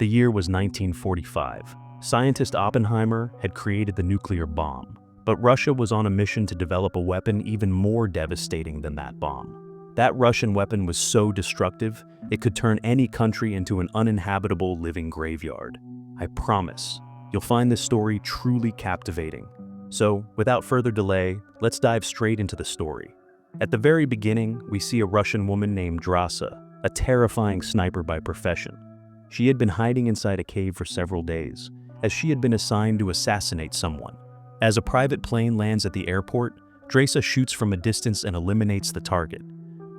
The year was 1945. Scientist Oppenheimer had created the nuclear bomb, but Russia was on a mission to develop a weapon even more devastating than that bomb. That Russian weapon was so destructive, it could turn any country into an uninhabitable living graveyard. I promise, you'll find this story truly captivating. So, without further delay, let's dive straight into the story. At the very beginning, we see a Russian woman named Drasa, a terrifying sniper by profession. She had been hiding inside a cave for several days, as she had been assigned to assassinate someone. As a private plane lands at the airport, Drasa shoots from a distance and eliminates the target.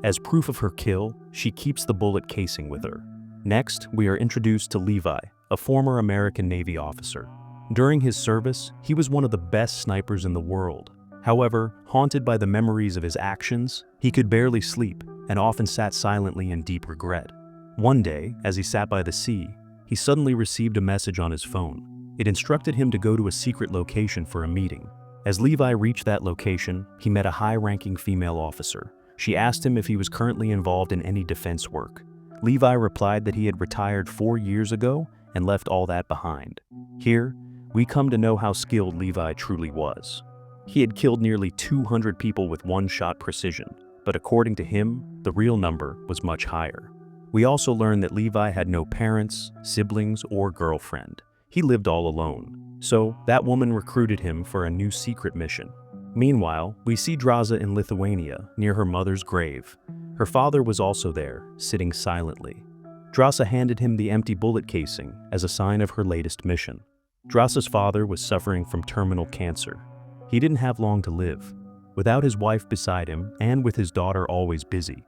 As proof of her kill, she keeps the bullet casing with her. Next, we are introduced to Levi, a former American Navy officer. During his service, he was one of the best snipers in the world. However, haunted by the memories of his actions, he could barely sleep and often sat silently in deep regret. One day, as he sat by the sea, he suddenly received a message on his phone. It instructed him to go to a secret location for a meeting. As Levi reached that location, he met a high-ranking female officer. She asked him if he was currently involved in any defense work. Levi replied that he had retired 4 years ago and left all that behind. Here, we come to know how skilled Levi truly was. He had killed nearly 200 people with one-shot precision, but according to him, the real number was much higher. We also learn that Levi had no parents, siblings, or girlfriend. He lived all alone, so that woman recruited him for a new secret mission. Meanwhile, we see Drasa in Lithuania, near her mother's grave. Her father was also there, sitting silently. Drasa handed him the empty bullet casing as a sign of her latest mission. Drasa's father was suffering from terminal cancer. He didn't have long to live. Without his wife beside him, and with his daughter always busy,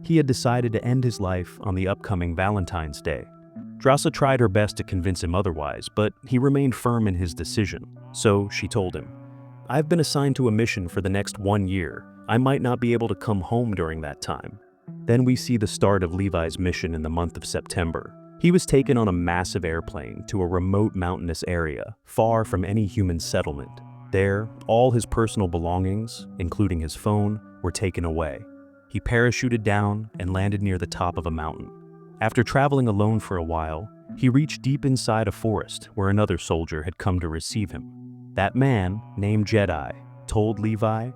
he had decided to end his life on the upcoming Valentine's Day. Drasa tried her best to convince him otherwise, but he remained firm in his decision. So she told him, "I've been assigned to a mission for the next 1 year. I might not be able to come home during that time." Then we see the start of Levi's mission in the month of September. He was taken on a massive airplane to a remote mountainous area, far from any human settlement. There, all his personal belongings, including his phone, were taken away. He parachuted down and landed near the top of a mountain. After traveling alone for a while, he reached deep inside a forest where another soldier had come to receive him. That man, named Jedi, told Levi,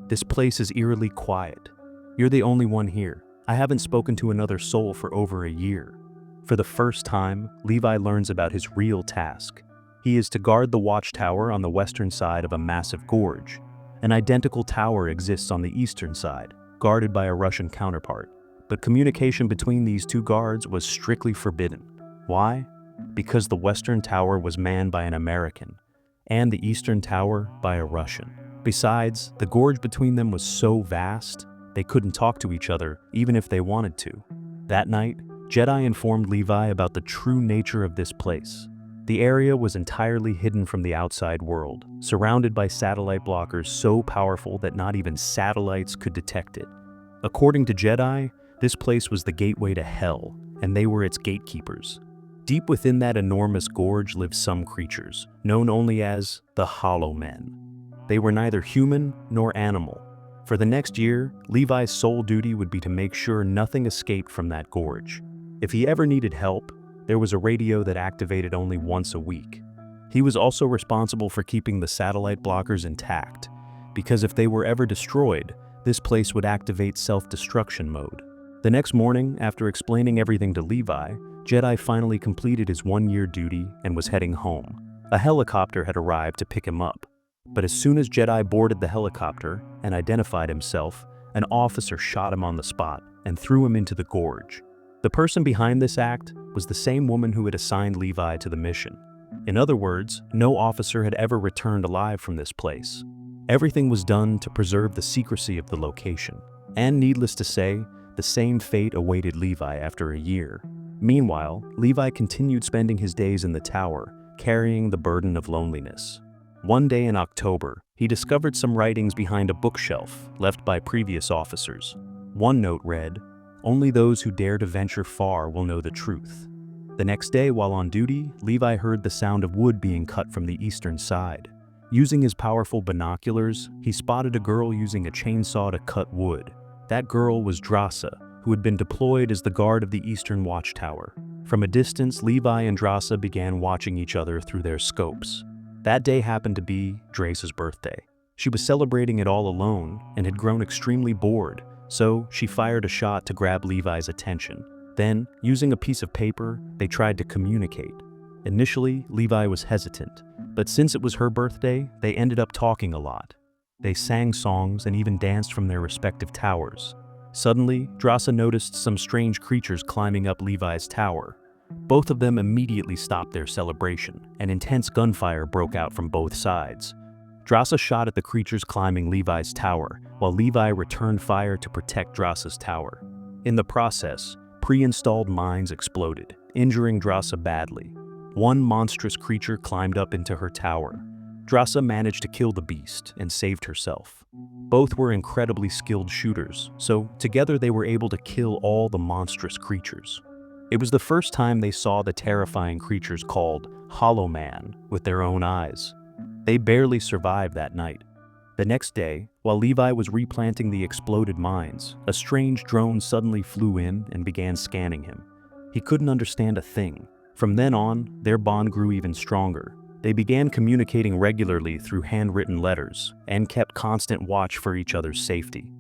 "This place is eerily quiet. You're the only one here. I haven't spoken to another soul for over a year." For the first time, Levi learns about his real task. He is to guard the watchtower on the western side of a massive gorge. An identical tower exists on the eastern side, guarded by a Russian counterpart. But communication between these two guards was strictly forbidden. Why? Because the western tower was manned by an American, and the eastern tower by a Russian. Besides, the gorge between them was so vast, they couldn't talk to each other even if they wanted to. That night, Jedi informed Levi about the true nature of this place. The area was entirely hidden from the outside world, surrounded by satellite blockers so powerful that not even satellites could detect it. According to Jedi, this place was the gateway to hell, and they were its gatekeepers. Deep within that enormous gorge lived some creatures, known only as the Hollow Men. They were neither human nor animal. For the next year, Levi's sole duty would be to make sure nothing escaped from that gorge. If he ever needed help, there was a radio that activated only once a week. He was also responsible for keeping the satellite blockers intact, because if they were ever destroyed, this place would activate self-destruction mode. The next morning, after explaining everything to Levi, Jedi finally completed his 1-year duty and was heading home. A helicopter had arrived to pick him up. But as soon as Jedi boarded the helicopter and identified himself, an officer shot him on the spot and threw him into the gorge. The person behind this act was the same woman who had assigned Levi to the mission. In other words, no officer had ever returned alive from this place. Everything was done to preserve the secrecy of the location. And needless to say, the same fate awaited Levi after a year. Meanwhile, Levi continued spending his days in the tower, carrying the burden of loneliness. One day in October, he discovered some writings behind a bookshelf left by previous officers. One note read, "Only those who dare to venture far will know the truth." The next day, while on duty, Levi heard the sound of wood being cut from the eastern side. Using his powerful binoculars, he spotted a girl using a chainsaw to cut wood. That girl was Drasa, who had been deployed as the guard of the eastern watchtower. From a distance, Levi and Drasa began watching each other through their scopes. That day happened to be Drace's birthday. She was celebrating it all alone and had grown extremely bored, so she fired a shot to grab Levi's attention. Then, using a piece of paper, they tried to communicate. Initially, Levi was hesitant, but since it was her birthday, they ended up talking a lot. They sang songs and even danced from their respective towers. Suddenly, Drasa noticed some strange creatures climbing up Levi's tower. Both of them immediately stopped their celebration, and intense gunfire broke out from both sides. Drasa shot at the creatures climbing Levi's tower, while Levi returned fire to protect Drasa's tower. In the process, pre-installed mines exploded, injuring Drasa badly. One monstrous creature climbed up into her tower. Drasa managed to kill the beast and saved herself. Both were incredibly skilled shooters, so together they were able to kill all the monstrous creatures. It was the first time they saw the terrifying creatures called Hollow Man with their own eyes. They barely survived that night. The next day, while Levi was replanting the exploded mines, a strange drone suddenly flew in and began scanning him. He couldn't understand a thing. From then on, their bond grew even stronger. They began communicating regularly through handwritten letters and kept constant watch for each other's safety.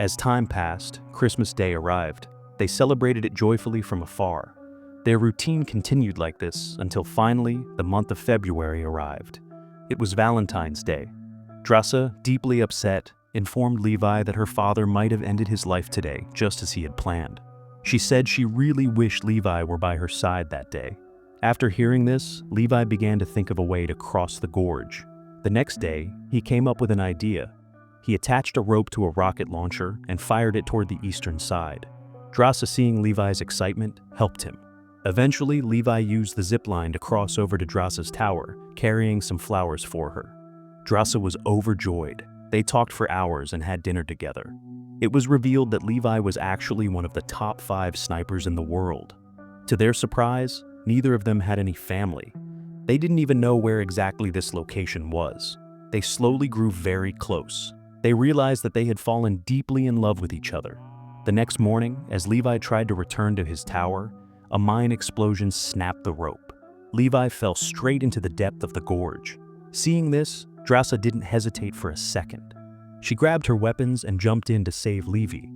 As time passed, Christmas Day arrived. They celebrated it joyfully from afar. Their routine continued like this until finally the month of February arrived. It was Valentine's Day. Drasa, deeply upset, informed Levi that her father might have ended his life today, just as he had planned. She said she really wished Levi were by her side that day. After hearing this, Levi began to think of a way to cross the gorge. The next day, he came up with an idea. He attached a rope to a rocket launcher and fired it toward the eastern side. Drasa, seeing Levi's excitement, helped him. Eventually, Levi used the zip line to cross over to Drasa's tower, carrying some flowers for her. Drasa was overjoyed. They talked for hours and had dinner together. It was revealed that Levi was actually one of the top 5 snipers in the world. To their surprise, neither of them had any family. They didn't even know where exactly this location was. They slowly grew very close. They realized that they had fallen deeply in love with each other. The next morning, as Levi tried to return to his tower, a mine explosion snapped the rope. Levi fell straight into the depth of the gorge. Seeing this, Drasa didn't hesitate for a second. She grabbed her weapons and jumped in to save Levi.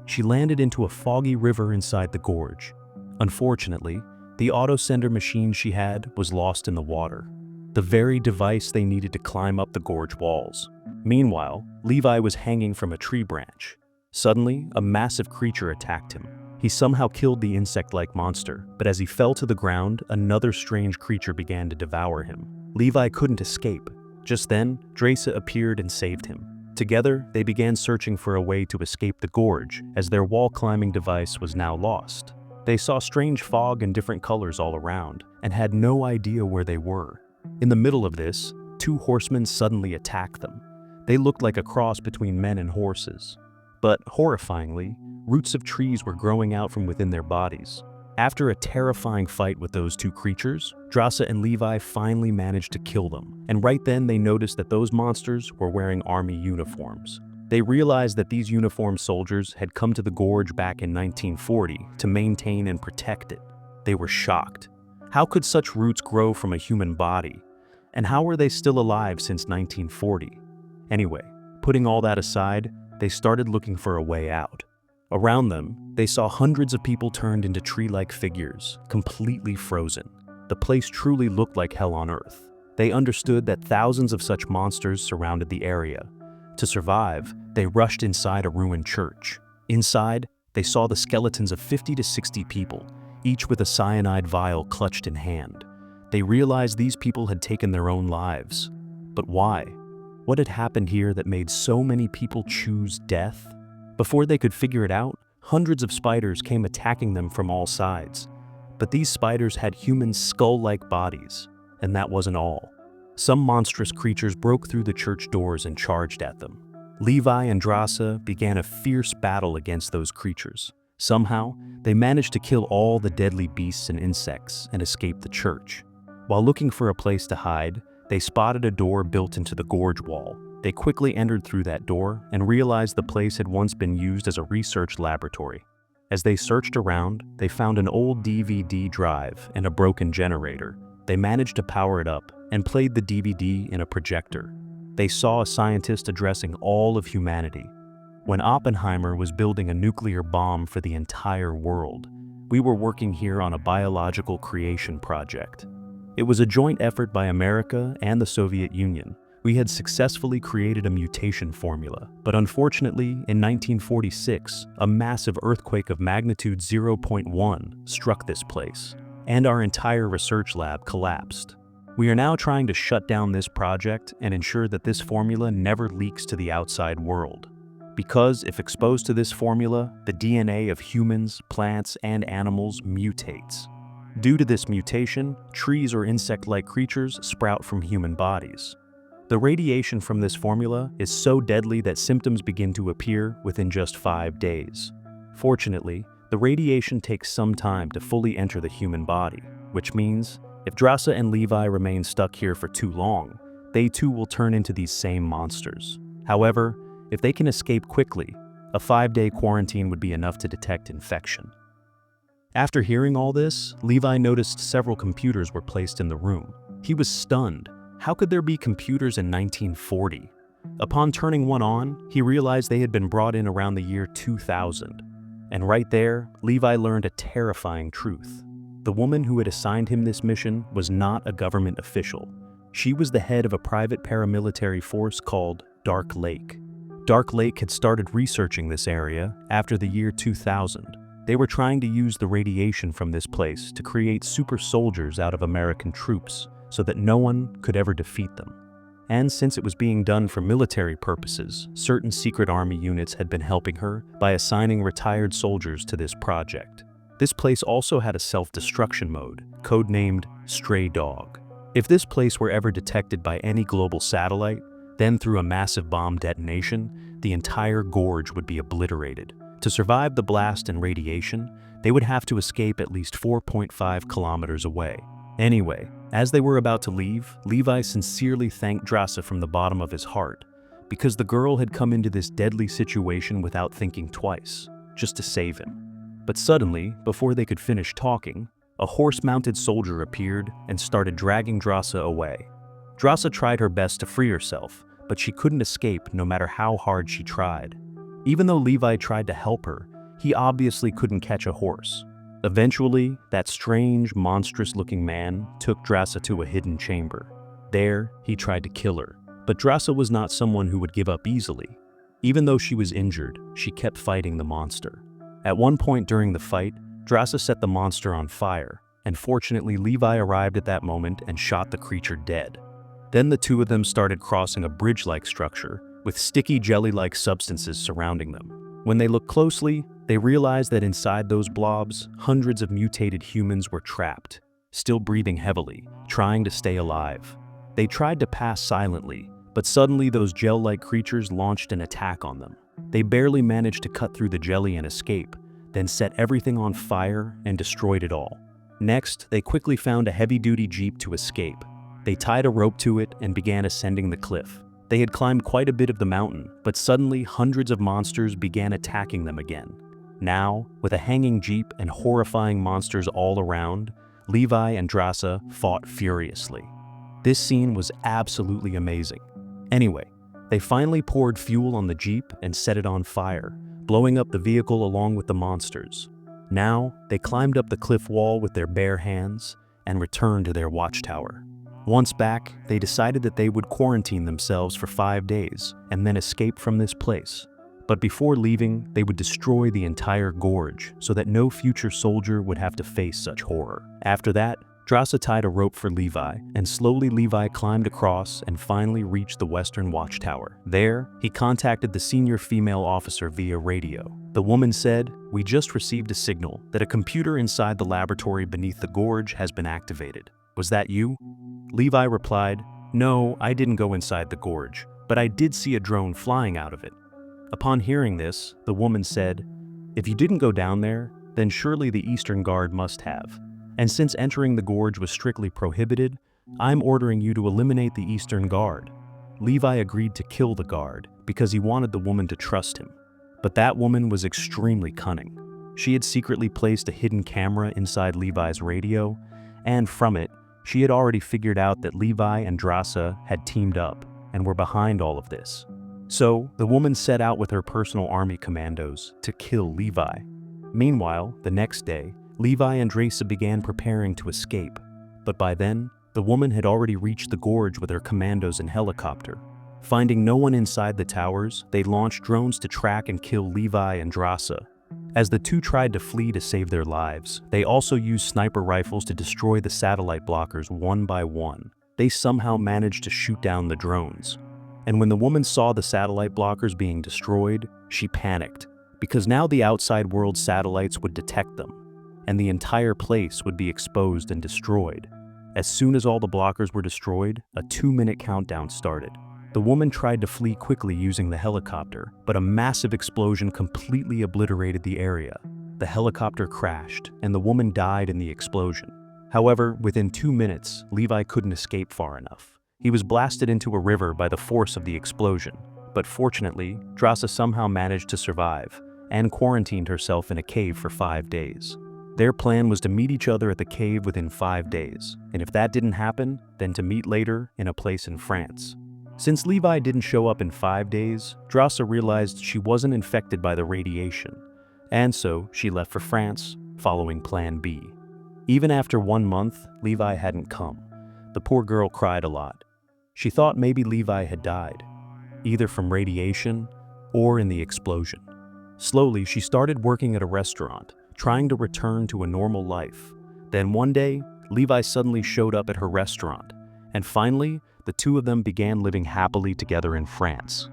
She landed into a foggy river inside the gorge. Unfortunately, the auto-sender machine she had was lost in the water, the very device they needed to climb up the gorge walls. Meanwhile, Levi was hanging from a tree branch. Suddenly, a massive creature attacked him. He somehow killed the insect-like monster, but as he fell to the ground, another strange creature began to devour him. Levi couldn't escape. Just then, Drasa appeared and saved him. Together, they began searching for a way to escape the gorge, as their wall-climbing device was now lost. They saw strange fog and different colors all around, and had no idea where they were. In the middle of this, 2 horsemen suddenly attacked them. They looked like a cross between men and horses. But, horrifyingly, roots of trees were growing out from within their bodies. After a terrifying fight with those 2 creatures, Drasa and Levi finally managed to kill them, and right then they noticed that those monsters were wearing army uniforms. They realized that these uniformed soldiers had come to the gorge back in 1940 to maintain and protect it. They were shocked. How could such roots grow from a human body? And how were they still alive since 1940? Anyway, putting all that aside, they started looking for a way out. Around them, they saw hundreds of people turned into tree-like figures, completely frozen. The place truly looked like hell on earth. They understood that thousands of such monsters surrounded the area. To survive, they rushed inside a ruined church. Inside, they saw the skeletons of 50 to 60 people, each with a cyanide vial clutched in hand. They realized these people had taken their own lives. But why? What had happened here that made so many people choose death? Before they could figure it out, hundreds of spiders came attacking them from all sides. But these spiders had human skull-like bodies, and that wasn't all. Some monstrous creatures broke through the church doors and charged at them. Levi and Drasa began a fierce battle against those creatures. Somehow, they managed to kill all the deadly beasts and insects and escape the church. While looking for a place to hide, they spotted a door built into the gorge wall. They quickly entered through that door and realized the place had once been used as a research laboratory. As they searched around, they found an old DVD drive and a broken generator. They managed to power it up and played the DVD in a projector. They saw a scientist addressing all of humanity. When Oppenheimer was building a nuclear bomb for the entire world, we were working here on a biological creation project. It was a joint effort by America and the Soviet Union. We had successfully created a mutation formula, but unfortunately, in 1946, a massive earthquake of magnitude 0.1 struck this place, and our entire research lab collapsed. We are now trying to shut down this project and ensure that this formula never leaks to the outside world. Because if exposed to this formula, the DNA of humans, plants, and animals mutates. Due to this mutation, trees or insect-like creatures sprout from human bodies. The radiation from this formula is so deadly that symptoms begin to appear within just 5 days. Fortunately, the radiation takes some time to fully enter the human body, which means if Drasa and Levi remain stuck here for too long, they too will turn into these same monsters. However, if they can escape quickly, a 5-day quarantine would be enough to detect infection. After hearing all this, Levi noticed several computers were placed in the room. He was stunned. How could there be computers in 1940? Upon turning one on, he realized they had been brought in around the year 2000. And right there, Levi learned a terrifying truth. The woman who had assigned him this mission was not a government official. She was the head of a private paramilitary force called Dark Lake. Dark Lake had started researching this area after the year 2000. They were trying to use the radiation from this place to create super soldiers out of American troops so that no one could ever defeat them. And since it was being done for military purposes, certain secret army units had been helping her by assigning retired soldiers to this project. This place also had a self-destruction mode, codenamed Stray Dog. If this place were ever detected by any global satellite, then through a massive bomb detonation, the entire gorge would be obliterated. To survive the blast and radiation, they would have to escape at least 4.5 kilometers away. Anyway, as they were about to leave, Levi sincerely thanked Drasa from the bottom of his heart, because the girl had come into this deadly situation without thinking twice, just to save him. But suddenly, before they could finish talking, a horse-mounted soldier appeared and started dragging Drasa away. Drasa tried her best to free herself, but she couldn't escape no matter how hard she tried. Even though Levi tried to help her, he obviously couldn't catch a horse. Eventually, that strange, monstrous-looking man took Drasa to a hidden chamber. There, he tried to kill her, but Drasa was not someone who would give up easily. Even though she was injured, she kept fighting the monster. At one point during the fight, Drasa set the monster on fire, and fortunately Levi arrived at that moment and shot the creature dead. Then the two of them started crossing a bridge-like structure with sticky jelly-like substances surrounding them. When they looked closely, they realized that inside those blobs, hundreds of mutated humans were trapped, still breathing heavily, trying to stay alive. They tried to pass silently, but suddenly those gel-like creatures launched an attack on them. They barely managed to cut through the jelly and escape, then set everything on fire and destroyed it all. Next, they quickly found a heavy-duty jeep to escape. They tied a rope to it and began ascending the cliff. They had climbed quite a bit of the mountain, but suddenly hundreds of monsters began attacking them again. Now, with a hanging jeep and horrifying monsters all around, Levi and Drasa fought furiously. This scene was absolutely amazing. Anyway, they finally poured fuel on the jeep and set it on fire, blowing up the vehicle along with the monsters. Now, they climbed up the cliff wall with their bare hands and returned to their watchtower. Once back, they decided that they would quarantine themselves for 5 days and then escape from this place. But before leaving, they would destroy the entire gorge so that no future soldier would have to face such horror. After that, Drasa tied a rope for Levi, and slowly Levi climbed across and finally reached the western watchtower. There, he contacted the senior female officer via radio. The woman said, "We just received a signal that a computer inside the laboratory beneath the gorge has been activated. Was that you?" Levi replied, "No, I didn't go inside the gorge, but I did see a drone flying out of it." Upon hearing this, the woman said, "If you didn't go down there, then surely the Eastern Guard must have. And since entering the gorge was strictly prohibited, I'm ordering you to eliminate the Eastern Guard." Levi agreed to kill the guard because he wanted the woman to trust him. But that woman was extremely cunning. She had secretly placed a hidden camera inside Levi's radio, and from it, she had already figured out that Levi and Drasa had teamed up and were behind all of this. So, the woman set out with her personal army commandos to kill Levi. Meanwhile, the next day, Levi and Drasa began preparing to escape, but by then, the woman had already reached the gorge with her commandos and helicopter. Finding no one inside the towers, they launched drones to track and kill Levi and Drasa. As the two tried to flee to save their lives, they also used sniper rifles to destroy the satellite blockers one by one. They somehow managed to shoot down the drones. And when the woman saw the satellite blockers being destroyed, she panicked, because now the outside world satellites would detect them, and the entire place would be exposed and destroyed. As soon as all the blockers were destroyed, a 2-minute countdown started. The woman tried to flee quickly using the helicopter, but a massive explosion completely obliterated the area. The helicopter crashed, and the woman died in the explosion. However, within 2 minutes, Levi couldn't escape far enough. He was blasted into a river by the force of the explosion, but fortunately, Drasa somehow managed to survive and quarantined herself in a cave for 5 days. Their plan was to meet each other at the cave within 5 days, and if that didn't happen, then to meet later in a place in France. Since Levi didn't show up in 5 days, Drasa realized she wasn't infected by the radiation, and so she left for France, following Plan B. Even after 1 month, Levi hadn't come. The poor girl cried a lot. She thought maybe Levi had died, either from radiation or in the explosion. Slowly, she started working at a restaurant, trying to return to a normal life. Then one day, Levi suddenly showed up at her restaurant, and finally, the two of them began living happily together in France.